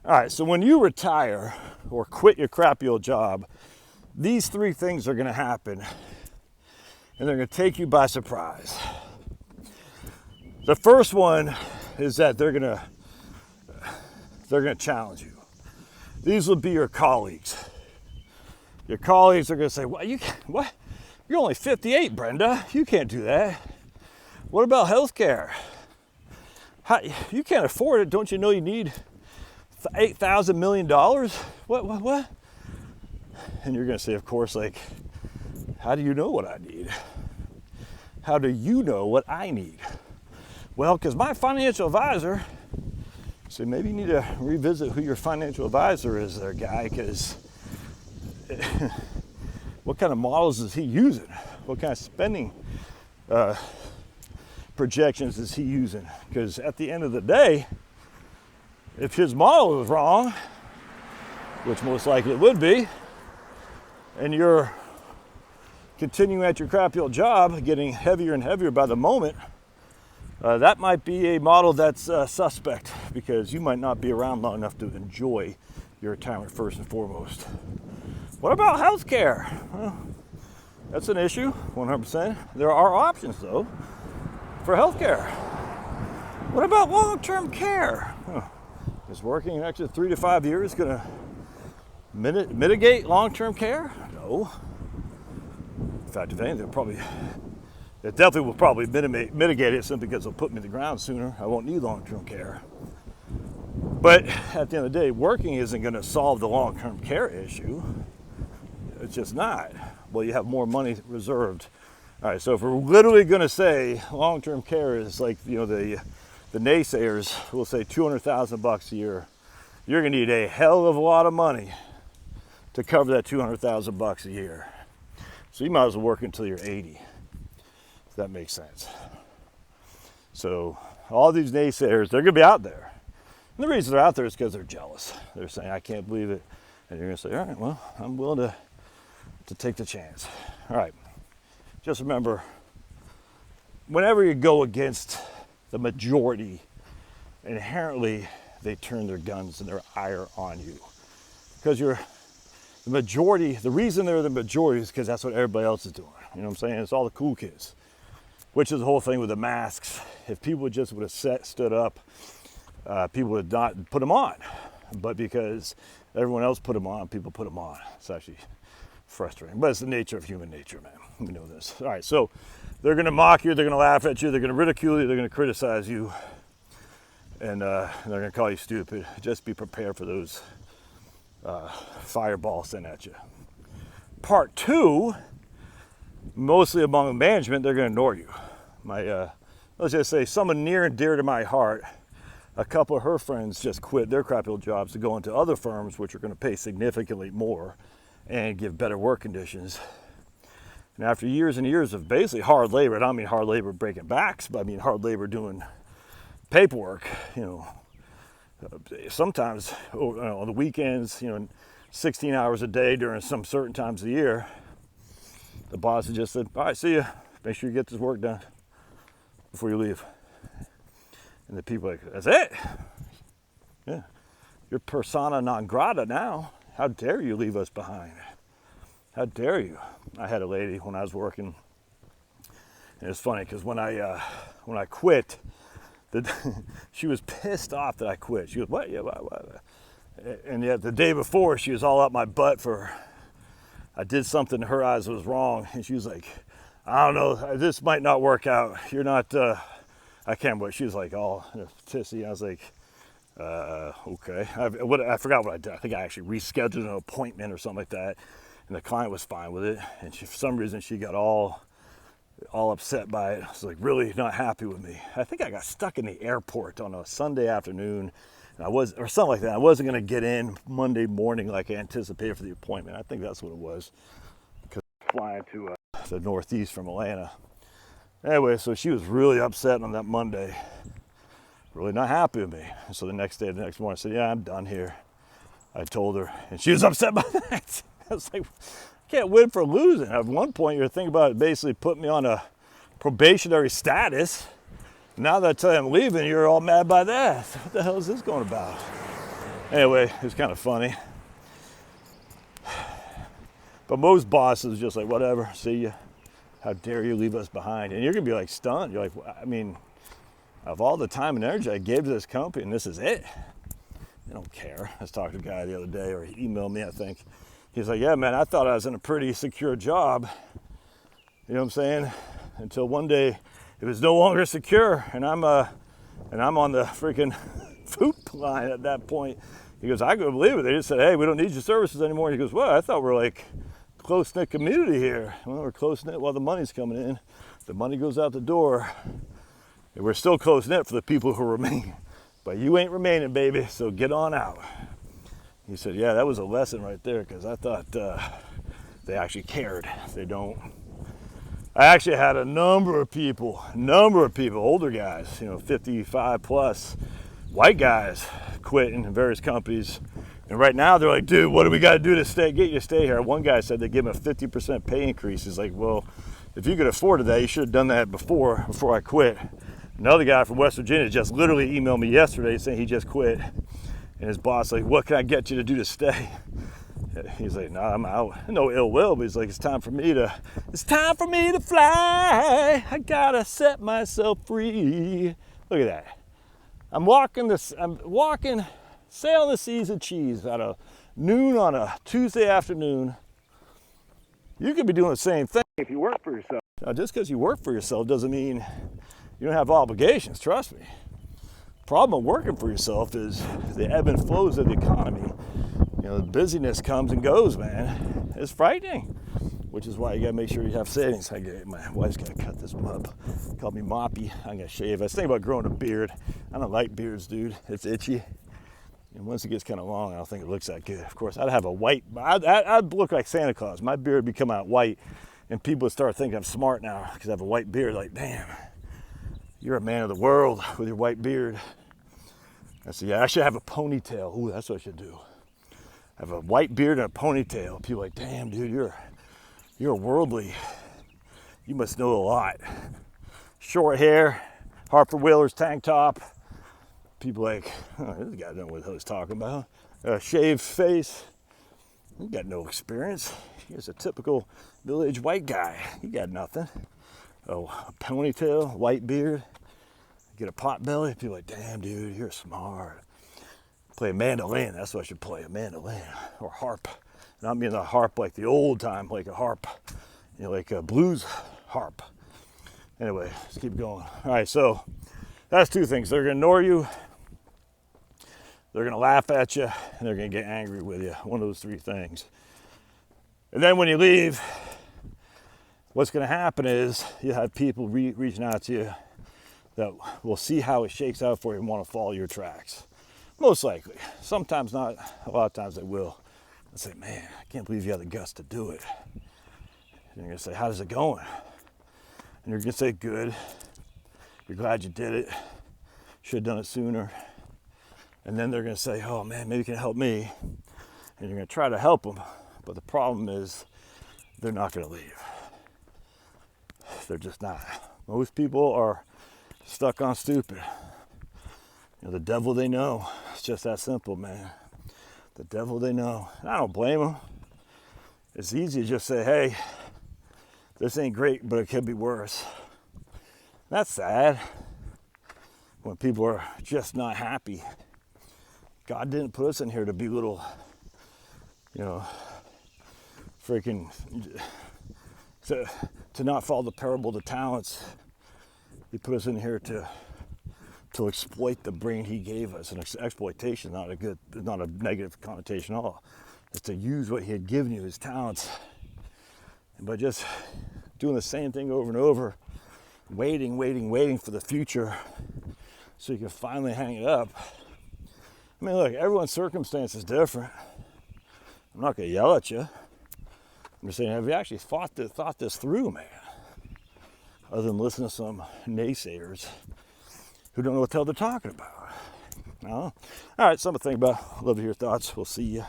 All right, so when you retire or quit your crappy old job, these three things are going to happen, and they're going to take you by surprise. The first one is that they're going to challenge you. These will be your colleagues. Your colleagues are going to say, "What? You're only 58, Brenda. You can't do that. What about healthcare? You can't afford it. Don't you know you need $8,000 million? What? And you're going to say, of course, like, how do you know what I need? How do you know what I need? Well, because my financial advisor, so maybe you need to revisit who your financial advisor is there, guy, because what kind of models is he using? What kind of spending projections is he using? Because at the end of the day, if his model is wrong, which most likely it would be, and you're continuing at your crappy old job, getting heavier and heavier by the moment, that might be a model that's suspect, because you might not be around long enough to enjoy your retirement first and foremost. What about healthcare? Well, that's an issue, 100%. There are options, though, for healthcare. What about long-term care? Is working an extra 3 to 5 years going to mitigate long-term care? No. In fact, if anything, it definitely will probably mitigate it, simply because it'll put me in the ground sooner. I won't need long-term care. But at the end of the day, working isn't going to solve the long-term care issue. It's just not. Well, you have more money reserved. All right, so if we're literally going to say long-term care is like, the naysayers will say $200,000 a year, you're going to need a hell of a lot of money to cover that $200,000 a year. So you might as well work until you're 80, if that makes sense. So all these naysayers, they're going to be out there. And the reason they're out there is because they're jealous. They're saying, I can't believe it. And you're going to say, all right, well, I'm willing to take the chance. All right. Just remember, whenever you go against the majority, inherently they turn their guns and their ire on you. Because you're the majority. The reason they're the majority is because that's what everybody else is doing. You know what I'm saying? It's all the cool kids. Which is the whole thing with the masks. If people just would have stood up, people would not put them on. But because everyone else put them on, people put them on. It's actually frustrating. But it's the nature of human nature, man. We know this. All right, so they're going to mock you, they're going to laugh at you, they're going to ridicule you, they're going to criticize you, and they're going to call you stupid. Just be prepared for those fireballs sent at you. Part two, mostly among management, they're going to ignore you. Let's just say someone near and dear to my heart, a couple of her friends just quit their crappy old jobs to go into other firms, which are going to pay significantly more and give better work conditions. And after years and years of basically hard labor, I don't mean hard labor breaking backs, but I mean hard labor doing paperwork, sometimes on the weekends, 16 hours a day during some certain times of the year, the boss had just said, all right, see you. Make sure you get this work done before you leave. And the people are like, that's it? Yeah. You're persona non grata now. How dare you leave us behind? How dare you? I had a lady when I was working, and it's funny because when I quit, she was pissed off that I quit. She goes, what? Yeah, what? And yet the day before, she was all up my butt for I did something in her eyes that was wrong, and she was like, I don't know, this might not work out. You're not. I can't. But she was like all pissy. I was like, okay. I forgot what I did. I think I actually rescheduled an appointment or something like that. And the client was fine with it, and for some reason she got all upset by it. I was like really not happy with me. I think I got stuck in the airport on a Sunday afternoon, and or something like that. I wasn't going to get in Monday morning like I anticipated for the appointment. I think that's what it was, because flying to the Northeast from Atlanta. Anyway, so she was really upset on that Monday, really not happy with me. And so the next morning, I said, yeah, I'm done here. I told her, and she was upset by that. I was like, I can't win for losing. At one point, you're thinking about it basically putting me on a probationary status. Now that I tell you I'm leaving, you're all mad by that. What the hell is this going about? Anyway, it's kind of funny. But most bosses just like, whatever, see you. How dare you leave us behind? And you're gonna be like stunned. You're like, I mean, of all the time and energy I gave to this company, and this is it. They don't care. I was talking to a guy the other day, or he emailed me, I think. He's like, yeah, man, I thought I was in a pretty secure job. You know what I'm saying? Until one day it was no longer secure, and I'm on the freaking food line at that point. He goes, I couldn't believe it. They just said, hey, we don't need your services anymore. He goes, well, I thought we're like close-knit community here. Well, we're close-knit while the money's coming in. The money goes out the door. And we're still close-knit for the people who remain. But you ain't remaining, baby, so get on out. He said, yeah, that was a lesson right there, because I thought they actually cared. They don't. I actually had a number of people, older guys, 55 plus, white guys quit in various companies. And right now they're like, dude, what do we got to do to get you to stay here? One guy said they give him a 50% pay increase. He's like, well, if you could afford that, you should have done that before I quit. Another guy from West Virginia just literally emailed me yesterday saying he just quit. And his boss like, what can I get you to do to stay? He's like, nah, I'm out. No ill will, but he's like, it's time for me to fly. I gotta set myself free. Look at that. I'm sailing the seas of cheese at a noon on a Tuesday afternoon. You could be doing the same thing if you work for yourself. Now, just because you work for yourself doesn't mean you don't have obligations, trust me. The problem of working for yourself is the ebb and flows of the economy. The busyness comes and goes, man. It's frightening, which is why you gotta make sure you have savings. My wife's gotta cut this up. Called me moppy. I'm gonna shave. I was thinking about growing a beard. I don't like beards, dude. It's itchy. And once it gets kind of long, I don't think it looks that good. Of course, I'd look like Santa Claus. My beard would become out white, and people would start thinking I'm smart now because I have a white beard. Like, damn, you're a man of the world with your white beard. I said, yeah, I should have a ponytail. Ooh, that's what I should do. Have a white beard and a ponytail. People are like, damn, dude, you're worldly. You must know a lot. Short hair, Harper Wheeler's tank top. People like, oh, this guy doesn't know what he's talking about. Shaved face. He got no experience. He's a typical middle-aged white guy. He got nothing. Oh, a ponytail, white beard. Get a pot belly. People are like, damn, dude, you're smart. Play a mandolin. That's what I should play, a mandolin or harp. And I mean a harp like the old time, like a harp, like a blues harp. Anyway, let's keep going. All right, so that's two things. They're gonna ignore you, they're gonna laugh at you, and they're gonna get angry with you. One of those three things. And then when you leave, what's gonna happen is you have people reaching out to you that will see how it shakes out for you and want to follow your tracks. Most likely. Sometimes not. A lot of times they will. They'll say, man, I can't believe you had the guts to do it. And you're going to say, how's it going? And you're going to say, good. You're glad you did it. Should have done it sooner. And then they're going to say, oh, man, maybe you can help me. And you're going to try to help them. But the problem is they're not going to leave. They're just not. Most people are stuck on stupid. The devil they know. It's just that simple, man. The devil they know. And I don't blame them. It's easy to just say, hey, this ain't great, but it could be worse. That's sad. When people are just not happy. God didn't put us in here to be little, freaking, to not follow the parable of the talents. He put us in here to exploit the brain he gave us. And exploitation is not a negative connotation at all. It's to use what he had given you, his talents. And by just doing the same thing over and over, waiting for the future so you can finally hang it up. I mean, look, everyone's circumstance is different. I'm not going to yell at you. I'm just saying, have you actually thought this through, man? Other than listening to some naysayers who don't know what the hell they're talking about. No? All right, something to think about. Love to hear your thoughts. We'll see you.